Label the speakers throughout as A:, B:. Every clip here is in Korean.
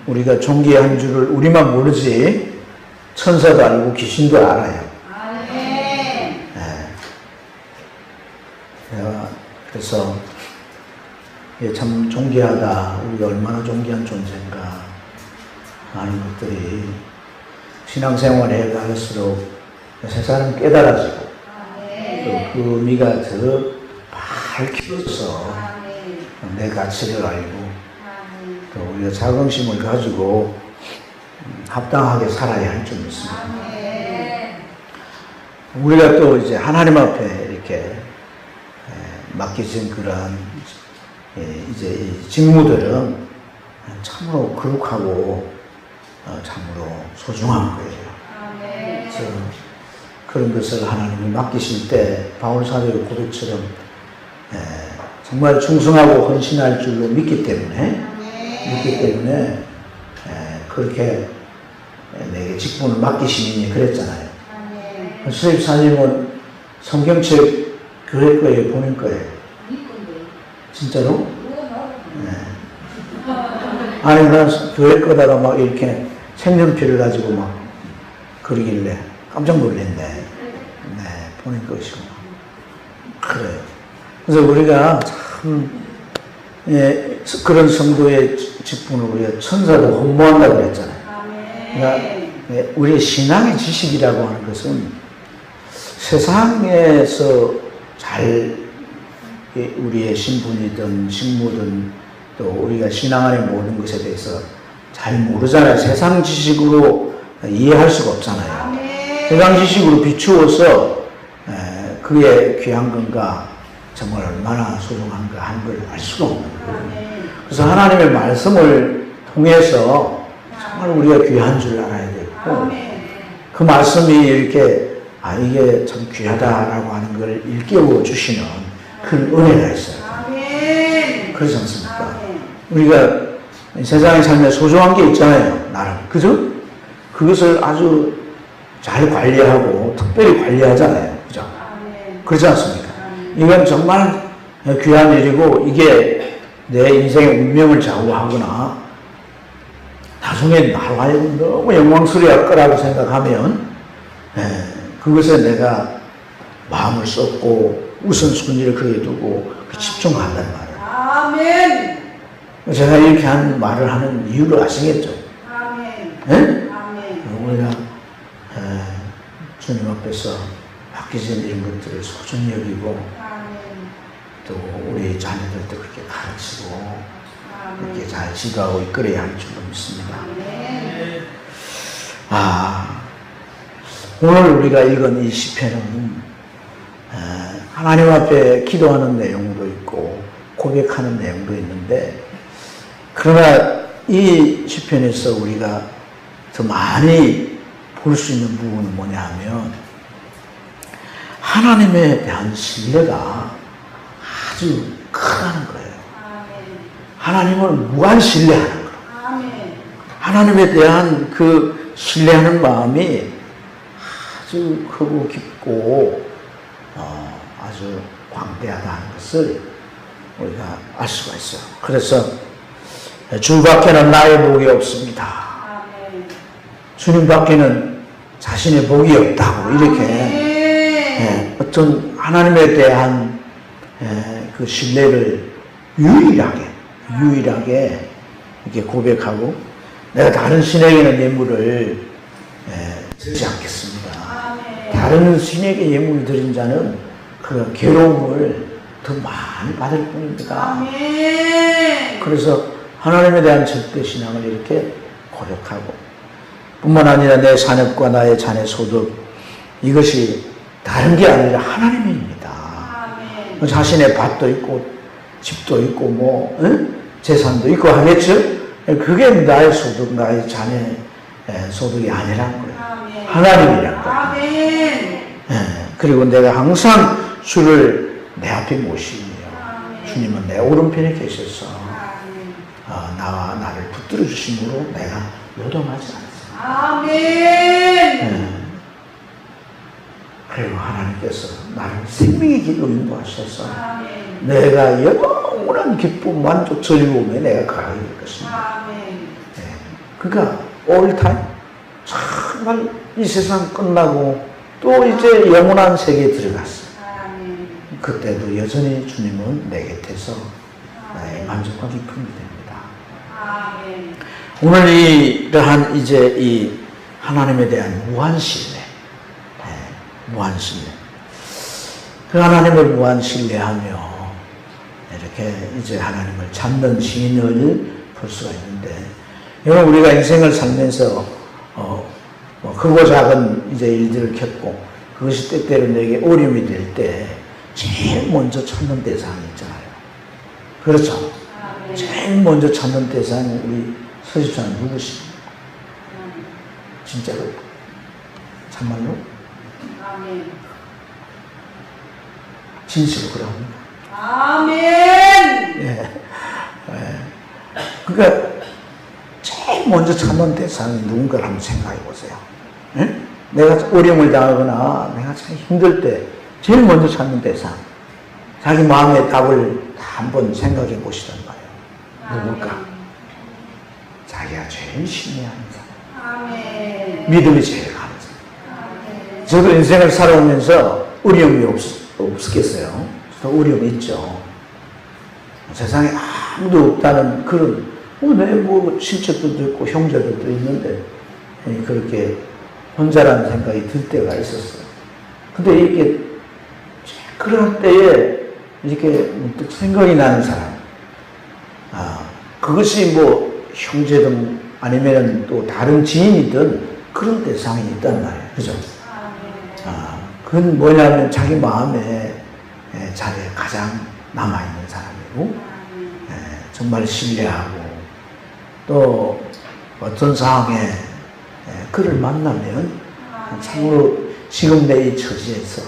A: 우리가 존귀한 줄을 우리만 모르지 천사도 알고 귀신도 알아요. 네. 그래서 이게 참 존귀하다, 우리가 얼마나 존귀한 존재인가 하는 것들이 신앙생활에 갈수록 세상은 깨달아지고 그 의미가 더 밝혀져서 내 가치를 알고 또 우리가 자긍심을 가지고 합당하게 살아야 할 줄 믿습니다. 우리가 또 이제 하나님 앞에 이렇게 맡겨진 그런 이제 이 직무들은 참으로 거룩하고 참으로 소중한 거예요. 그래서 그런 것을 하나님이 맡기실 때 바울 사도의 고백처럼 정말 충성하고 헌신할 줄로 믿기 때문에 그렇게 내게 직분을 맡기시니 그랬잖아요. 수입사님은 성경책 교회 거에 보낼 거예요. 진짜로? 네. 아니, 난 교회 거다가 막 이렇게 색연필을 가지고 막 그러길래 깜짝 놀랐네. 네, 보낼 것이구나. 그래요. 그래서 우리가 참, 그런 성도의 직분을 우리가 천사도 헌모한다고 그랬잖아요. 그러니까 우리의 신앙의 지식이라고 하는 것은 세상에서 잘 우리의 신분이든 직무든 또 우리가 신앙 안에 모든 것에 대해서 잘 모르잖아요. 세상 지식으로 이해할 수가 없잖아요. 세상 지식으로 비추어서 그의 귀한 건가 정말 얼마나 소중한가 하는 걸 알 수가 없는 거예요. 그래서 하나님의 말씀을 통해서 정말 우리가 귀한 줄 알아야 되고 그 말씀이 이렇게 이게 참 귀하다라고 하는 걸 일깨워 주시는 큰 은혜가 있어요. 그렇지 않습니까? 우리가 세상에 살면 소중한 게 있잖아요. 나름. 그죠? 그것을 아주 잘 관리하고 특별히 관리하잖아요. 그죠? 그렇지 않습니까? 이건 정말 귀한 일이고 이게 내 인생의 운명을 좌우하거나 나중에 나로 하여금 너무 영광스러울 거라고 생각하면 그것에 내가 마음을 쏟고 우선순위를 거기에 두고 집중한단 말이에요. 아멘. 제가 이렇게 한 말을 하는 이유를 아시겠죠? 아멘. 네? 아멘. 우리가 주님 앞에서 맡겨진 이런 것들을 소중히 여기고 또 우리 자녀들도 그렇게 가르치고 그렇게 잘 지도하고 이끌어야 할 줄로 믿습니다. 오늘 우리가 읽은 이 시편은 하나님 앞에 기도하는 내용도 있고 고백하는 내용도 있는데 그러나 이 시편에서 우리가 더 많이 볼 수 있는 부분은 뭐냐 하면 하나님에 대한 신뢰가 아주 크다는 거예요. 하나님을 무한 신뢰하는 거예요. 하나님에 대한 그 신뢰하는 마음이 아주 크고 깊고 아주 광대하다는 것을 우리가 알 수가 있어요. 그래서 주 밖에는 나의 복이 없습니다. 주님 밖에는 자신의 복이 없다고 이렇게 어떤 하나님에 대한 그 신뢰를 유일하게 이렇게 고백하고 내가 다른 신에게는 예물을 드리지 않겠습니다. 다른 신에게 예물을 드린 자는 그 괴로움을 더 많이 받을 뿐입니다. 그래서 하나님에 대한 절대 신앙을 이렇게 고백하고 뿐만 아니라 내 자녀과 나의 자녀 소득 이것이 다른 게 아니라 하나님입니다. 자신의 밭도 있고 집도 있고 뭐 재산도 있고 하겠죠. 그게 나의 소득, 나의 자녀 소득이 아니란 거예요. 하나님이란 거예요. 그리고 내가 항상 주를 내 앞에 모시며 주님은 내 오른편에 계셔서 나와 나를 붙들어 주심으로 내가 요동하지 않습니다. 그리고 하나님께서 나를 생명의 길로 인도하셔서 내가 영원한 기쁨, 만족, 즐거움에 내가 가게 될 것입니다. 그러니까 올타임 정말 이 세상 끝나고 또 이제 영원한 세계에 들어갔어. 그때도 여전히 주님은 내 곁에서 나의 만족과 기쁨이 됩니다. 오늘 이러한 이제 이 하나님에 대한 무한 신뢰, 무한 신뢰. 그 하나님을 무한 신뢰하며 이렇게 이제 하나님을 찾는 시인을 볼 수가 있는데, 여러분 우리가 인생을 살면서 크고 작은 이제 일들을 겪고 그것이 때때로 내게 어려움이 될 때 제일 먼저 찾는 대상이 있잖아요. 그렇죠? 제일 먼저 찾는 대상이 우리 서집사는 누구십니까? 진짜로? 참말로? 진실로 그러합니다.
B: 아멘.
A: 예. 그러니까 제일 먼저 찾는 대상이 누군가를 한번 생각해 보세요. 예? 내가 어려움을 당하거나 내가 참 힘들 때 제일 먼저 찾는 대상, 자기 마음의 답을 한번 생각해 보시단 말이에요. 누굴까? 자기가 제일 신뢰하는 사람,
B: 아멘.
A: 믿음이 제일 강한 사람. 저도 인생을 살아오면서 어려움이 없겠어요. 저도 어려움이 있죠. 세상에 아무도 없다는 그런, 내 뭐 친척들도 있고 형제들도 있는데 그렇게 혼자라는 생각이 들 때가 있었어요. 근데 이렇게 그런 때에 이렇게 문득 생각이 나는 사람, 그것이 뭐 형제든 아니면 또 다른 지인이든 그런 대상이 있단 말이에요. 그죠? 그건 뭐냐면 자기 마음에 자리에 가장 남아있는 사람이고, 정말 신뢰하고, 또 어떤 상황에 그를 만나면 참으로 지금 내 이 처지에서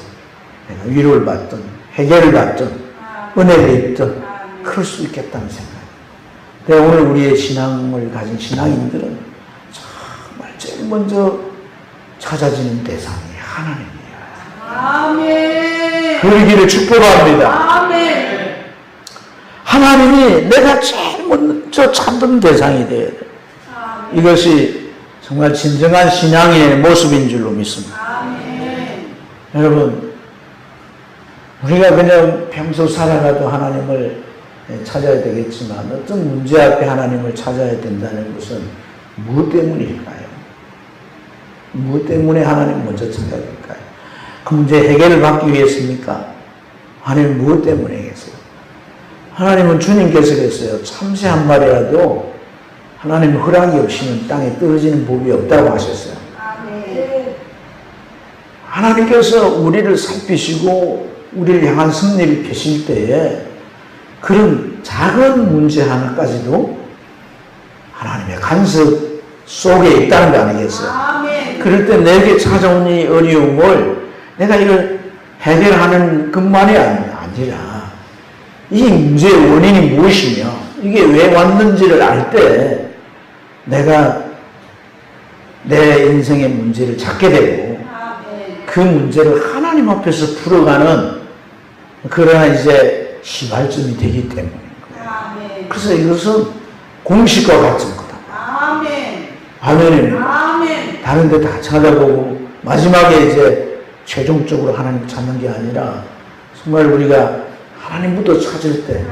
A: 내가 위로를 받든 해결을 받든 은혜를 입든 그럴 수 있겠다는 생각. 근데 오늘 우리의 신앙을 가진 신앙인들은 정말 제일 먼저 찾아지는 대상이 하나님이에요.
B: 아멘.
A: 그러기를 축복합니다.
B: 아멘.
A: 하나님이 내가 제일 먼저 찾는 대상이 돼야 돼. 이것이 정말 진정한 신앙의 모습인 줄로 믿습니다.
B: 아멘.
A: 여러분, 우리가 그냥 평소 살아가도 하나님을 찾아야 되겠지만 어떤 문제 앞에 하나님을 찾아야 된다는 것은 무엇 때문일까요? 무엇 때문에 하나님 먼저 찾아야 될까요? 그 문제 해결을 받기 위해서입니까? 하나님 무엇 때문이겠어요? 하나님은 주님께서 그랬어요. 참새 한 마리라도 하나님 허락이 없이는 땅에 떨어지는 법이 없다고 하셨어요.
B: 아멘.
A: 하나님께서 우리를 살피시고 우리를 향한 섭리를 펴실 때에 그런 작은 문제 하나까지도 하나님의 간섭 속에 있다는 거 아니겠어요?
B: 아멘.
A: 그럴 때 내게 찾아온 이 어려움을 내가 이걸 해결하는 것만이 아니라 이 문제의 원인이 무엇이며 이게 왜 왔는지를 알 때 내가 내 인생의 문제를 찾게 되고 그 문제를 하나님 앞에서 풀어가는 그러한 이제 시발점이 되기 때문인 거예요. 그래서 이것은 공식과 같은 거다.
B: 아멘.
A: 아멘입니다.
B: 아멘.
A: 다른 데 다 찾아보고 마지막에 이제 최종적으로 하나님 찾는 게 아니라 정말 우리가 하나님부터 찾을 때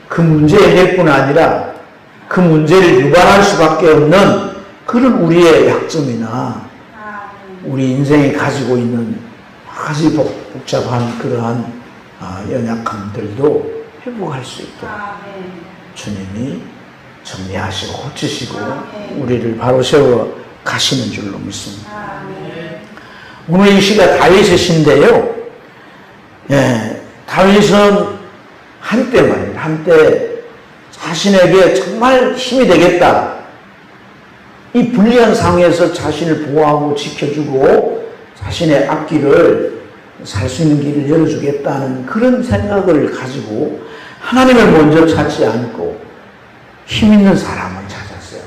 A: 그 문제 해결뿐 아니라 그 문제를 유발할 수밖에 없는 그런 우리의 약점이나 우리 인생이 가지고 있는 아주 복잡한 그러한 연약함들도 회복할 수 있게 주님이 정리하시고 고치시고 우리를 바로 세워 가시는 줄로 믿습니다. 오늘 이 시가 다윗의 시인데요. 다윗은 한때 말입니다. 한때 자신에게 정말 힘이 되겠다. 이 불리한 상황에서 자신을 보호하고 지켜주고 자신의 앞길을 살 수 있는 길을 열어주겠다는 그런 생각을 가지고 하나님을 먼저 찾지 않고 힘 있는 사람을 찾았어요.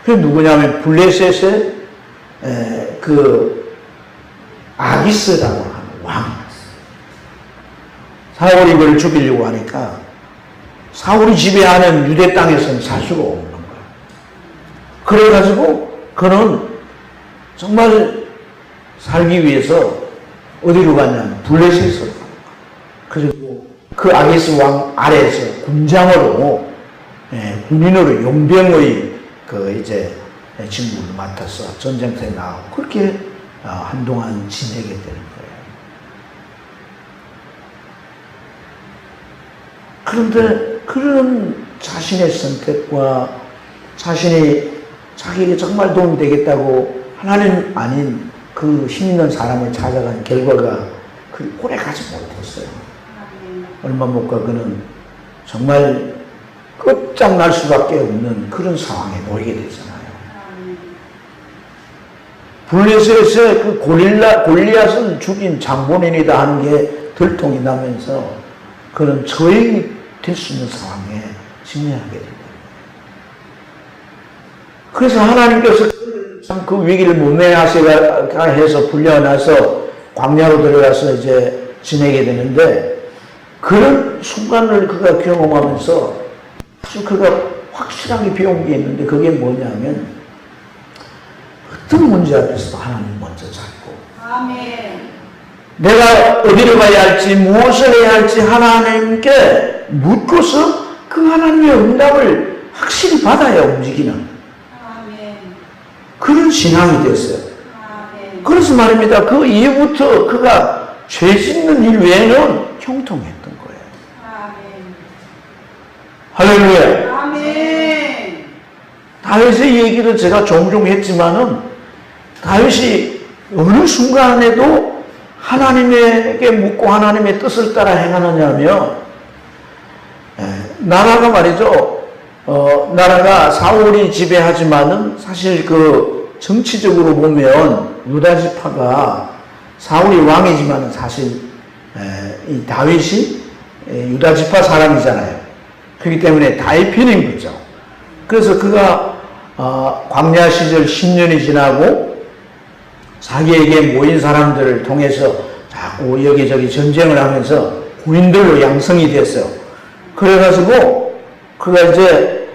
A: 그게 누구냐면 블레셋의 그 아기스라고 하는 왕. 사울이 그를 죽이려고 하니까 사울이 지배하는 유대 땅에서는 살 수가 없는 거예요. 그래가지고 그는 정말 살기 위해서 어디로 갔냐면 블레셋으로 간 거야. 그리고 그 아기스 왕 아래에서 군장으로, 군인으로 용병의 그 이제 직무를 맡아서 전쟁터에 나가고 그렇게 한동안 지내게 되는 거예요. 그런데 그런 자신의 선택과 자기에게 정말 도움이 되겠다고 하나님 아닌 그 힘 있는 사람을 찾아간 결과가 그리 오래 가지 못했어요. 얼마 못 가 그는 정말 끝장날 수밖에 없는 그런 상황에 놓이게 되잖아요. 블레셋의 그 골리앗을 죽인 장본인이다 하는 게 들통이 나면서 그는 저행이 될 수 있는 상황에 직면하게 됩니다. 그래서 하나님께서 참 그 위기를 모면하시가 해서 풀려나서 광야로 들어가서 이제 지내게 되는데 그런 순간을 그가 경험하면서 아주 그가 확실하게 배운 게 있는데 그게 뭐냐면 어떤 문제 앞에서도 하나님 먼저 잡고
B: 아멘.
A: 내가 어디로 가야 할지 무엇을 해야 할지 하나님께 묻고서 그 하나님의 응답을 확실히 받아야 움직이는 그런 신앙이 됐어요. 그래서 말입니다. 그 이후부터 그가 죄 짓는 일 외에는 형통했던 거예요. 할렐루야.
B: 아멘.
A: 다윗의 얘기를 제가 종종 했지만은 다윗이 어느 순간에도 하나님에게 묻고 하나님의 뜻을 따라 행하느냐면 나라가 말이죠. 나라가 사울이 지배하지만은 사실 그 정치적으로 보면 유다 지파가 사울이 왕이지만은 사실 이 다윗이 유다 지파 사람이잖아요. 그렇기 때문에 다윗 편인 거죠. 그래서 그가 광야 시절 10년이 지나고 자기에게 모인 사람들을 통해서 자꾸 여기저기 전쟁을 하면서 구인들로 양성이 됐어요. 그래가지고 그가 이제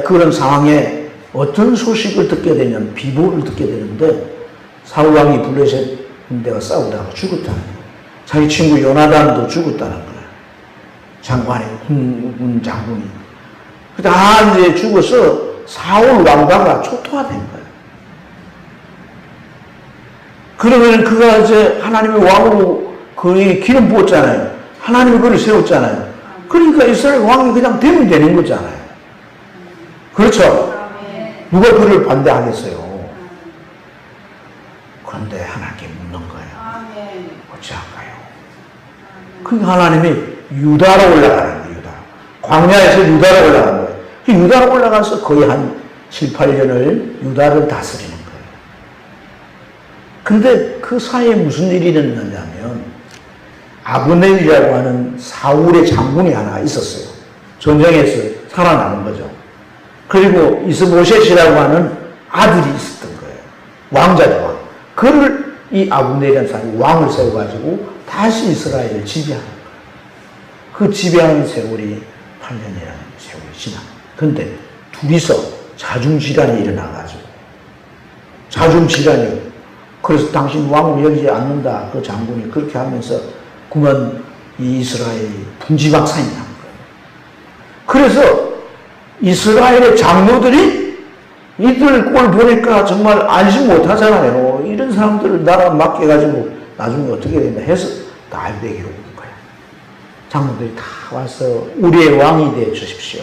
A: 그런 상황에 어떤 소식을 듣게 되냐면 비보를 듣게 되는데 사울 왕이 블레셋 군대가 싸우다가 죽었다는 거예요. 자기 친구 요나단도 죽었다는 거예요. 장관이 군 장군이. 다 이제 죽어서 사울 왕가가 초토화된 거예요. 그러면 그가 이제 하나님의 왕으로 그의 기름 부었잖아요. 하나님이 그를 세웠잖아요. 그러니까 이스라엘 왕이 그냥 되면 되는 거잖아요. 그렇죠? 누가 그를 반대하겠어요? 그런데 하나님께 묻는 거예요. 어찌할까요? 그러니까 하나님이 유다로 올라가는 거예요. 유다. 광야에서 유다로 올라가는 거예요. 그 유다로 올라가서 거의 한 7, 8년을 유다를 다스리는 거예요. 근데 그 사이에 무슨 일이 일어났냐면 아브넬이라고 하는 사울의 장군이 하나 있었어요. 전쟁에서 살아남은 거죠. 그리고 이스보셋이라고 하는 아들이 있었던 거예요. 왕자죠, 왕. 그를 이 아브넬이라는 사람이 왕을 세워가지고 다시 이스라엘을 지배하는 거예요. 그 지배하는 세월이 8년이라는 세월이 지나. 근데 둘이서 자중질환이 일어나가지고 자중질환이 그래서 당신 왕을 여기지 않는다. 그 장군이 그렇게 하면서 그만 이 이스라엘이 분지박산이 난 거예요. 그래서 이스라엘의 장로들이 이들 꼴 보니까 정말 안심 못 하잖아요. 이런 사람들을 나라 맡겨가지고 나중에 어떻게 된다 해서 다윗에게 온 거예요. 장로들이 다 와서 우리의 왕이 되어 주십시오.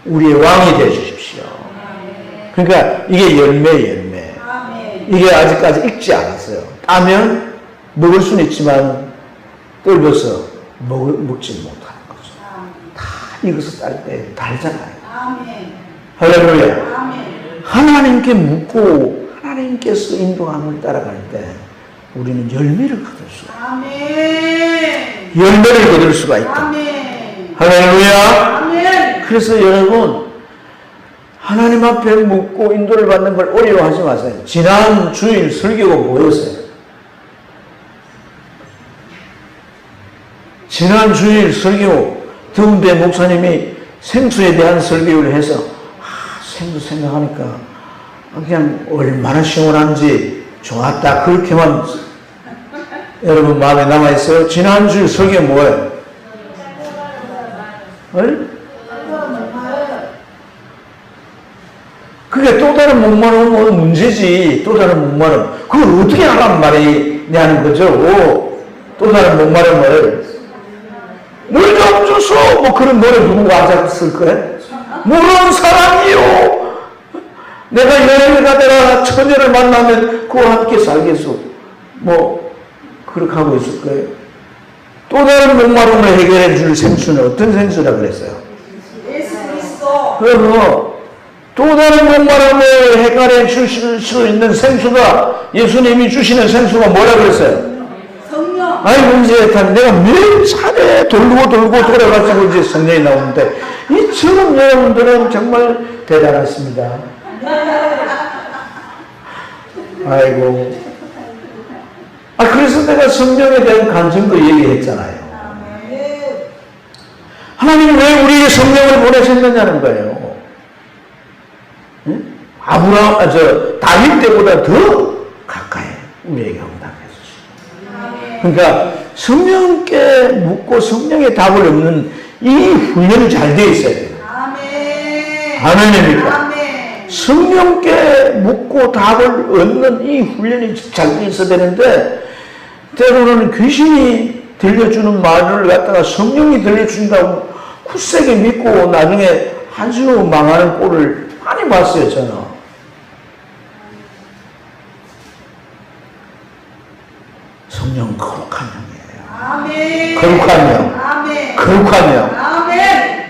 A: 우리의 왕이 되어 주십시오. 그러니까 이게 열매. 이게 아직까지 익지 않았어요. 따면 먹을 수는 있지만 떫어서 먹지 못하는 거죠. 다 익어서 딸 때 달잖아요. 할렐루야. 하나님께 묻고 하나님께서 인도함을 따라갈 때 우리는 열매를 거둘 수가 있다. 열매를 거둘 수가 있다. 할렐루야. 그래서 여러분 하나님 앞에 묻고 인도를 받는 걸 어려워하지 마세요. 지난 주일 설교가 뭐였어요? 지난 주일 설교 더운데 목사님이 생수에 대한 설교를 해서 생도 생각하니까 그냥 얼마나 시원한지 좋았다 그렇게만 여러분 마음에 남아있어요. 지난주 성경 뭐예요? 그게 또 다른 목마름은 문제지. 또 다른 목마름. 그걸 어떻게 하란 말이냐는 거죠. 또 다른 목마름을. 물 좀 주소! 뭐 그런 노래 부르고 앉았을 거예요. 물은 사랑이요. 내가 여행을 가다가 처녀를 만나면 그와 함께 살겠소. 뭐 그렇게 하고 있을 거예요. 또 다른 목마름을 해결해 줄 생수는 어떤 생수라 그랬어요?
B: 예수 그리스도.
A: 그래서 또 다른 목마름을 해결해 주실 수 있는 생수가 예수님이 주시는 생수가 뭐라 그랬어요?
B: 성령.
A: 아니 문제에 탄 내가 몇 차례 돌고 돌아가지고 이제 성령이 나오는데 이처럼 여러분들은 정말 대단하십니다. 아이고. 그래서 내가 성령에 대한 간증도 얘기했잖아요. 하나님이 왜 우리에게 성령을 보내셨느냐는 거예요. 응? 다윗 때보다 더 가까이 우리에게 응답해 주시고. 그러니까 성령께 묻고 성령의 답을 얻는 이 훈련이 잘 되어 있어야 돼요. 아멘입니까? 성령께 묻고 답을 얻는 이 훈련이 잘 되어 있어야 되는데 때로는 귀신이 들려주는 말을 갖다가 성령이 들려준다고 굳세게 믿고 나중에 한숨으로 망하는 꼴을 많이 봤어요, 저는. 성령은 거룩한 영이에요. 거룩한 영. 거룩한 영.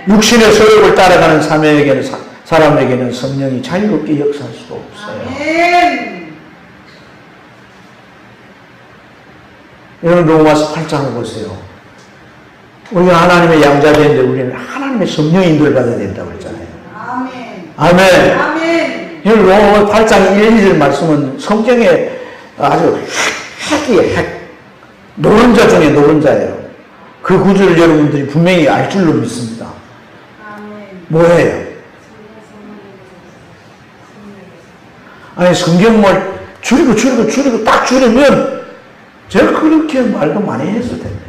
A: 육신의 소욕을 따라가는 사람에게는 성령이 자유롭게 역사할 수가 없어요. 여러분 로마서 8장을 보세요. 우리가 하나님의 양자되는데 우리는 하나님의 성령의 인도를 받아야 된다고 했잖아요. 아멘. 이 로마 8장 1, 2절 말씀은 성경에 아주 핵이에요. 핵. 노른자 중에 노른자예요. 그 구절을 여러분들이 분명히 알 줄로 믿습니다. 뭐예요? 아니 성경을 줄이고 딱 줄이면 제가 그렇게 말도 많이 했을 텐데.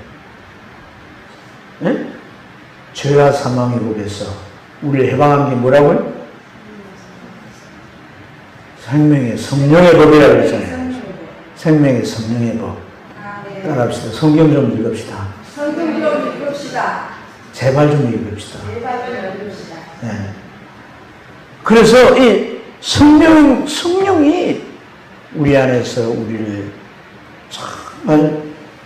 A: 네? 죄와 사망의 법에서 우리를 해방한 게 뭐라고요? 생명의 성령의 법이라고 그랬잖아요. 생명의 성령의 법. 따라합시다. 성경 좀 읽읍시다. 제발 좀 읽읍시다. 네. 그래서 이 성령이 우리 안에서 우리를 정말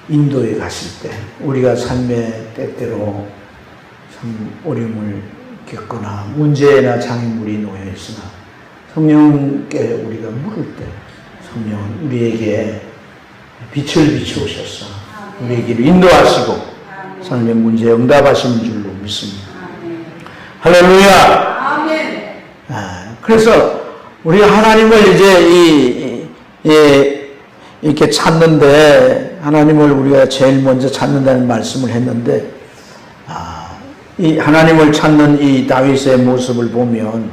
A: 인도에 가실 때 우리가 삶의 때때로 참 어려움을 겪거나 문제나 장애물이 놓여 있으나 성령께 우리가 물을 때 성령은 우리에게 빛을 비추오셔서 우리에게 인도하시고 삶의 문제에 응답하시는 줄로 믿습니다. 할렐루야. 그래서 우리가 하나님을 이제 이렇게 찾는데 하나님을 우리가 제일 먼저 찾는다는 말씀을 했는데 이 하나님을 찾는 이 다윗의 모습을 보면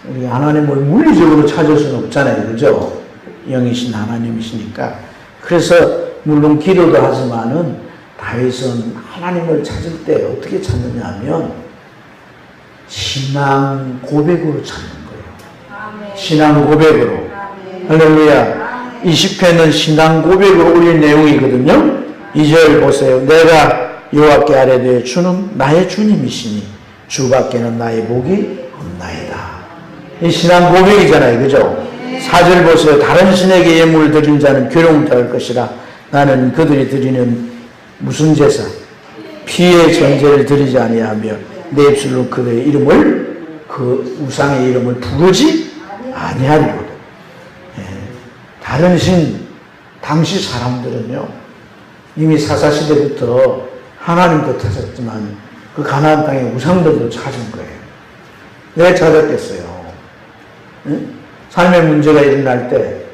A: 우리가 하나님을 물리적으로 찾을 수는 없잖아요. 그죠? 영이신 하나님이시니까. 그래서 물론 기도도 하지만은 다윗은 하나님을 찾을 때 어떻게 찾느냐 하면 신앙 고백으로 찾는 거예요. 신앙 고백으로. 할렐루야. 이 시편은 신앙 고백으로 올린 내용이거든요. 2절 보세요. 내가 여호와께 아뢰되 주는 나의 주님이시니 주밖에는 나의 복이 없나이다. 이 신앙 고백이잖아요. 그죠? 4절 보세요. 다른 신에게 예물을 드린 자는 괴로움 당할 것이라. 나는 그들이 드리는 무슨 제사 피의 전제를 드리지 아니하며 내 입술로 그들의 이름을 그 우상의 이름을 부르지 아니하리로다. 다른 신 당시 사람들은요 이미 사사시대부터 하나님도 찾았지만 그 가나안 땅의 우상들도 찾은 거예요. 왜 찾았겠어요? 응? 삶의 문제가 일어날 때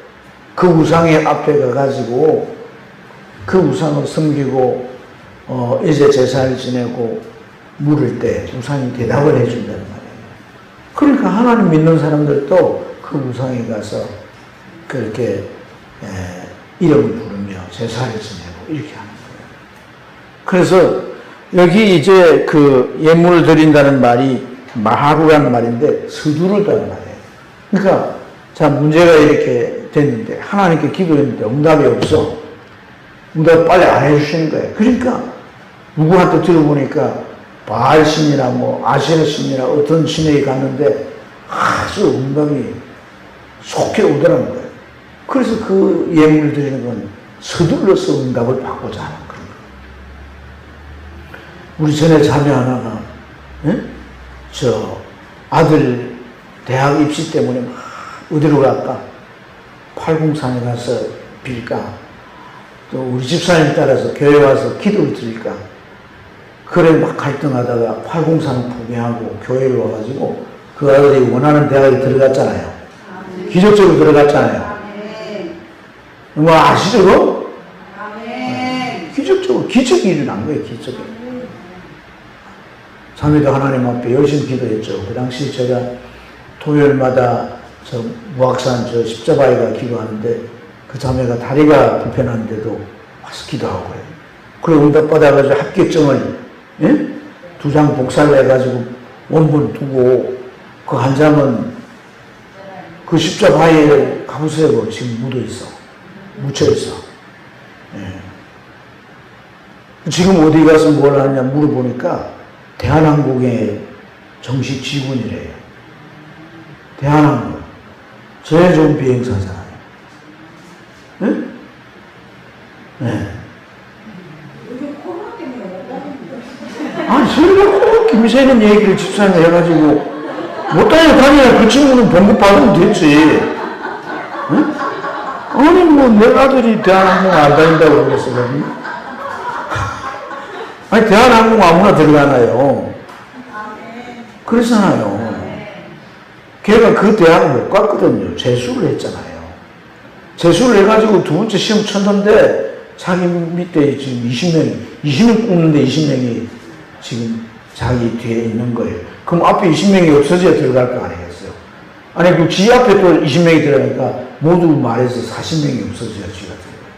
A: 그 우상의 앞에 가가지고 그 우상을 섬기고 이제 제사를 지내고 물을 때 우상이 대답을 해준다는 말이에요. 그러니까 하나님 믿는 사람들도 그 우상에 가서 그렇게 이름을 부르며 제사를 지내고 이렇게 하는 거예요. 그래서 여기 이제 그 예물을 드린다는 말이 마하루라는 말인데 서두르다는 말이에요. 그러니까 자 문제가 이렇게 됐는데 하나님께 기도했는데 응답이 없어. 응답 빨리 안 해주시는 거예요. 그러니까 누구한테 들어보니까 바알 신이나 뭐 아세라 신이나 어떤 신에게 갔는데 아주 응답이 속해 오더라는 거예요. 그래서 그 예물을 드리는 건 서둘러서 응답을 받고자 하는 그런 거예요. 우리 전에 자매 하나가 저 아들 대학 입시 때문에 막 어디로 갈까? 팔공산에 가서 빌까? 또 우리 집사님 따라서 교회 와서 기도를 드릴까? 그래 막 갈등하다가 팔공산 포기하고 교회에 와가지고 그 아들이 원하는 대학에 들어갔잖아요. 기적적으로 들어갔잖아요. 뭐 아시죠? 그거? 기적적으로 기적이 일어난 거예요. 기적이. 자매도 하나님 앞에 열심히 기도했죠. 그 당시 제가 토요일마다 저 무악산 저 십자바에가 기도하는데 그 자매가 다리가 불편한데도 와서 기도하고 그래요. 그래 응답받아가지고 합격증을 2장 복사를 해가지고 원본 두고 그 한 장은 그 십자바에 가보세요. 지금 묻어있어. 묻혀있어. 지금 어디 가서 뭘 하냐 물어보니까 대한항공의 정식 직원이래요. 대한항공. 제일 좋은 비행사잖아요. 네? 네.
B: 요즘 코로나 때문에 못 다니는데.
A: 아니, 저희가 김새는 얘기를 집사님 해가지고, 못 다니냐, 그 친구는 봉급 받으면 됐지. 응? 아니, 뭐, 내 아들이 대한항공 안 다닌다고 그러겠어요. 아니, 대한항공 아무나 들어가나요? 그러잖아요. 걔가 그 대학을 못 갔거든요. 재수를 했잖아요. 재수를 해가지고 두 번째 시험 쳤는데, 자기 밑에 지금 20명 뽑는데 20명이 지금 자기 뒤에 있는 거예요. 그럼 앞에 20명이 없어져야 들어갈 거 아니겠어요? 아니, 그 지 앞에 또 20명이 들어가니까 모두 말해서 40명이 없어져야 지가 들어가요.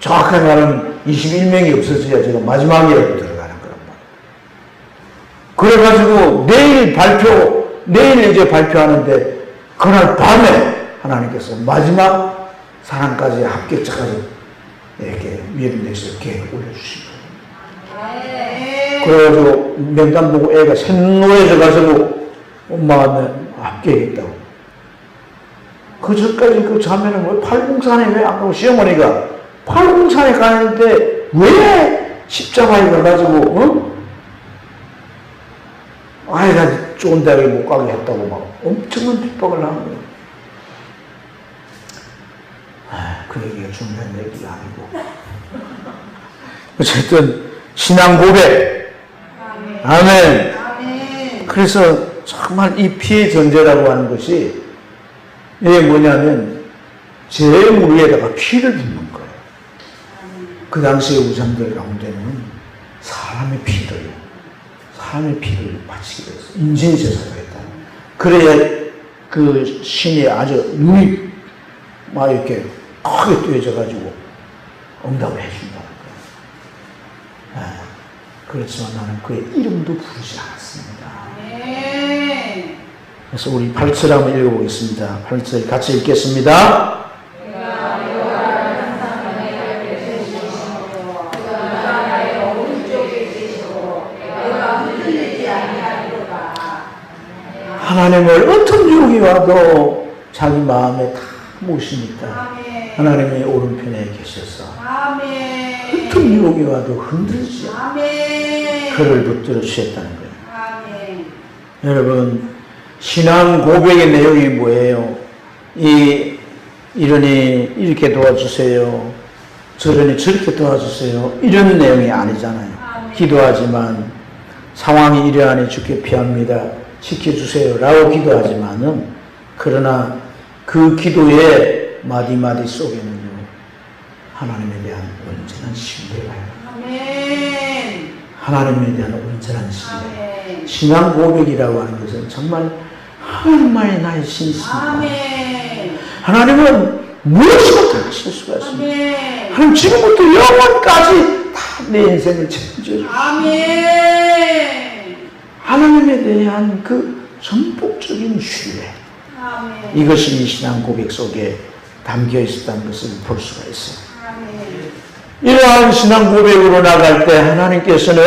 A: 정확하게 말하면 21명이 없어져야 제가 마지막이라도 들어가는 거란 말이에요. 그래가지고 내일 이제 발표하는데 그날 밤에 하나님께서 마지막 사람까지 합격자까지 이렇게 미련내서 계획을 올려주신 거예요. 그래가지고 명단 보고 애가 샛노래져가지고 엄마가 합격했다고. 그 전까지 그 자매는 왜 팔공산에 왜 안 가고 시어머니가 팔공산에 가는데 왜 십자가에 가가지고 아이가 좋은 대학에 못 가게 했다고 막 엄청난 핍박을 하는 거예요. 그 얘기가 중요한 얘기가 아니고. 어쨌든, 신앙 고백. 아멘. 그래서 정말 이 피해 전제라고 하는 것이, 이게 뭐냐면, 제 무리에다가 피를 붓는 거예요. 그 당시의 우상들 가운데는 사람의 피를 바치기로 했어요. 인신제사를 했다. 그래야 그 신이 아주 눈이 막 이렇게 크게 뜨여져가지고 응답을 해준다는 거예요. 그렇지만 나는 그의 이름도 부르지 않았습니다. 그래서 우리 8절 한번 읽어보겠습니다. 8절 같이 읽겠습니다. 하나님을 어떤 유혹이 와도 자기 마음에 다 모시니까 하나님의 오른편에 계셔서 어떤 유혹이 와도 흔들지 않고 그를 붙들어 주셨다는 거예요. 여러분, 신앙 고백의 내용이 뭐예요? 이러니 이렇게 도와주세요. 저러니 저렇게 도와주세요. 이런 내용이 아니잖아요. 기도하지만 상황이 이러하니 주께 피합니다. 지켜주세요. 라고 기도하지만은 그러나 그 기도의 마디마디 속에는요, 하나님에 대한 온전한 신뢰가 있어요. 하나님에 대한 온전한 신뢰.
B: 아멘.
A: 신앙 고백이라고 하는 것은 정말 하나님만이 나의 신이십니다.
B: 아멘.
A: 하나님은 무엇이고 다 하실 수가 있습니다.
B: 아멘.
A: 하나님 지금부터 영원까지 다 내 인생을 책임져 주시고
B: 아멘.
A: 하나님에 대한 그 전폭적인 신뢰,
B: 아멘.
A: 이것이 이 신앙 고백 속에 담겨 있었다는 것을 볼 수가 있어요.
B: 아멘.
A: 이러한 신앙 고백으로 나갈 때 하나님께서는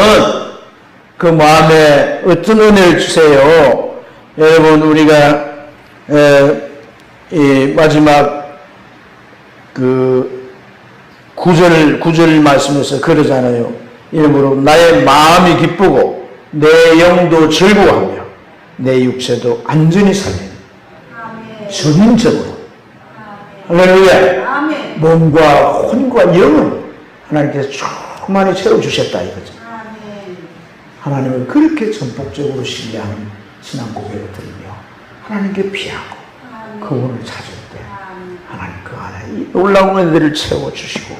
A: 그 마음에 어떤 은혜를 주세요. 여러분, 우리가 이 마지막 그 구절 말씀에서 그러잖아요. 이러므로 나의 마음이 기쁘고 내 영도 즐거워하며 내 육체도 안전히 살리는
B: 아멘.
A: 전인적으로
B: 아멘.
A: 할렐루야.
B: 아멘.
A: 몸과 혼과 영을 하나님께서 충만히 채워주셨다 이거죠.
B: 아멘.
A: 하나님을 그렇게 전폭적으로 신뢰하는 신앙 고백을 드리며 하나님께 피하고 그 은을 찾을 때 하나님 그 안에 이 놀라운 은혜들을 채워주시고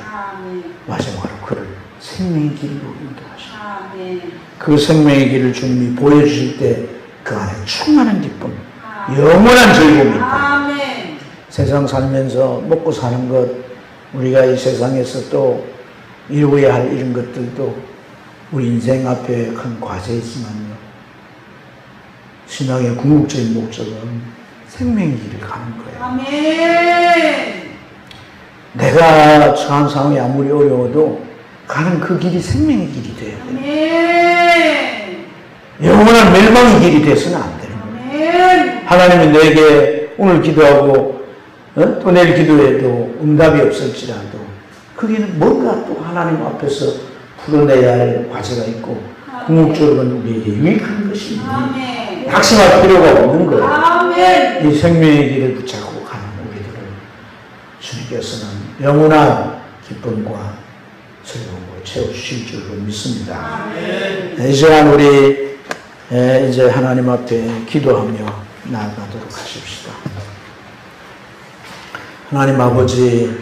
A: 마지막으로 그를 생명의 길로 인도하시고 그 생명의 길을 주님이 보여주실 때 그 안에 충만한 기쁨, 영원한 즐거움이 있다. 세상 살면서 먹고 사는 것, 우리가 이 세상에서 또 이루어야 할 이런 것들도 우리 인생 앞에 큰 과제이지만요. 신앙의 궁극적인 목적은 생명의 길을 가는 거예요.
B: 아멘.
A: 내가 처한 상황이 아무리 어려워도 가는 그 길이 생명의 길이 돼야 돼요.
B: 아멘.
A: 영원한 멸망의 길이 돼서는 안 되는 거예요.
B: 아멘.
A: 하나님이 내게 오늘 기도하고 또 내일 기도해도 응답이 없을지라도 거기는 뭔가 또 하나님 앞에서 풀어내야 할 과제가 있고 궁극적으로는 우리에게 유익한 것이
B: 아멘.
A: 낙심할 필요가 없는 거예요.
B: 아멘.
A: 이 생명의 길을 붙잡고 가는 우리들을 주님께서는 영원한 기쁨과 즐거움을 채워주실 줄로 믿습니다.
B: 아멘.
A: 이 시간 우리 이제 하나님 앞에 기도하며 나아가도록 하십시다. 하나님 아버지,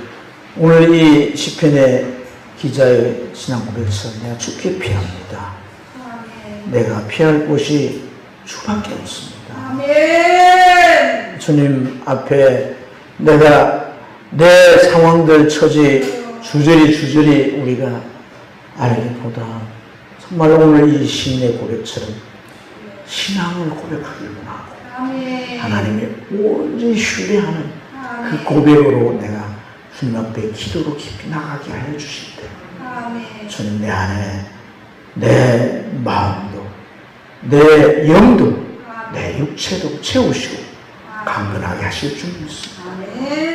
A: 오늘 이 시편의 기자의 신앙 고백에서 내가 주께 피합니다.
B: 아멘.
A: 내가 피할 곳이 주밖에 없습니다.
B: 아멘.
A: 주님 앞에 내가 내 상황들 처지 주저리 우리가 알기보다 정말 오늘 이 시인의 고백처럼 신앙을 고백하길 원하고
B: 아멘.
A: 하나님의 온전히 신뢰하는 그
B: 아멘.
A: 고백으로 내가 주님 앞에 기도로 깊이 나가게 하여 주실 때
B: 아멘.
A: 주님 내 안에 내 마음도 내 영도 내 육체도 채우시고 강건하게 하실 줄 믿습니다.
B: 아멘.